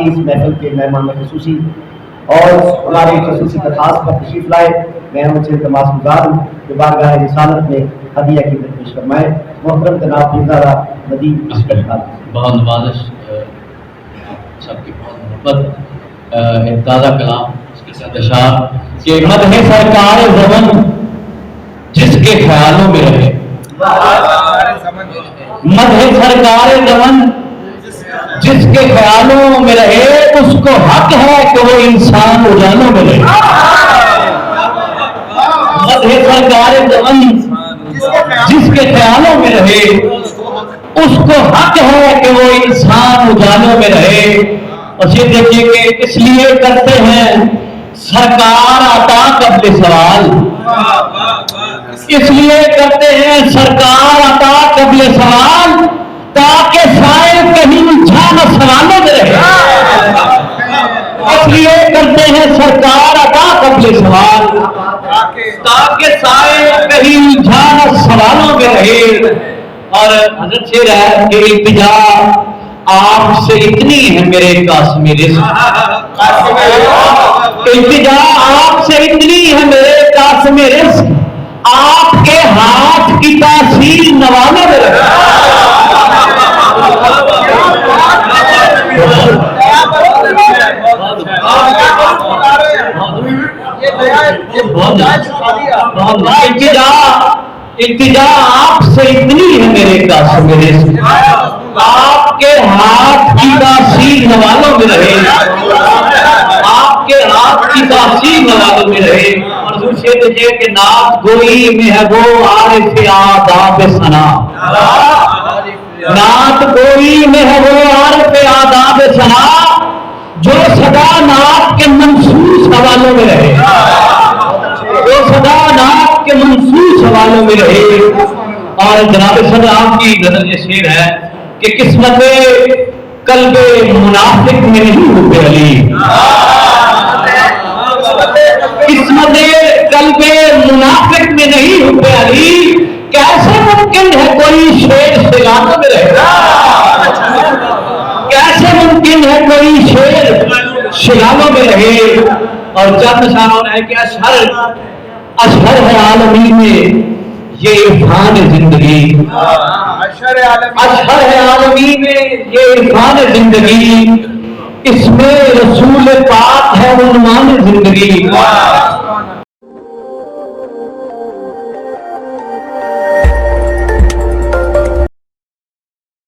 اس محفل کے مہمان خصوصی اور ہماری خصوصی درخواست پر تشریف لائے، میں ان سے التماس گزار ہوں کہ بارگاہ رسالت میں ہدیہ کی پیش فرمائے۔ محترم جناب میرزا ندیم اسکٹ خان، بہت نوازش، سب کی بہت محبت، ایک تازہ کلام اس کے ساتھ اشعار کہ مدح سرکار زمن جس کے خیالوں میں رہے، مدح سرکار زمن جس کے خیالوں میں رہے، اس کو حق ہے کہ وہ انسان اجالوں میں رہے۔ مدح سرکار زمن جس کے خیالوں میں رہے، اس کو حق ہے کہ وہ انسان اجالوں میں رہے۔ اور یہ دیکھیے کہ اس لیے کرتے ہیں سرکار عطا قبل سوال، اس لیے کرتے ہیں سرکار عطا قبل سوال، تاکہ سائے کہیں جھان سوالوں میں رہے۔ اس لیے کرتے ہیں سرکار عطا قبل سوال، تاکہ سائے کہیں جھان سوالوں میں رہے۔ اور حضرت شعر ہے کہ التجا آپ سے اتنی ہے میرے قاسم رزق، التجا آپ سے اتنی ہے میرے قاسم رزق، آپ کے ہاتھ کی تاثیر نوالوں میں رہے۔ التجا آپ سے اتنی ہے میرے قاسم رزق، آپ کے ہاتھ کی تاثیر نوالوں میں رہے، آپ کے ہاتھ کی تاثیر نوالوں میں رہے۔ اور دوسرے دیکھیے کہ نعت گوئی میں ہے وہ عارف آداب ثنا، نعت گوئی میں ہے وہ عارف آداب ثنا، جو سدا نعت کے منصوص حوالوں میں رہے، جو سدا نعت کے منصوص حوالوں میں رہے۔ اور جناب صدر آپ کی نظر یہ شعر ہے کہ قسمت قلب منافق میں نہیں ہوتے علی، قسمت قلب منافق میں نہیں ہوتے علی، کیسے ممکن ہے کوئی شعر شگانوں میں رہے، کیسے ممکن ہے کوئی شعر شگانوں میں رہے۔ اور چند نشانوں ہے کہ اشہر ہے عالمی میں یہ عرفان زندگی، اشہر ہے عالمی میں یہ عرفان زندگی، اس میں رسول پاک ہے عنوان زندگی۔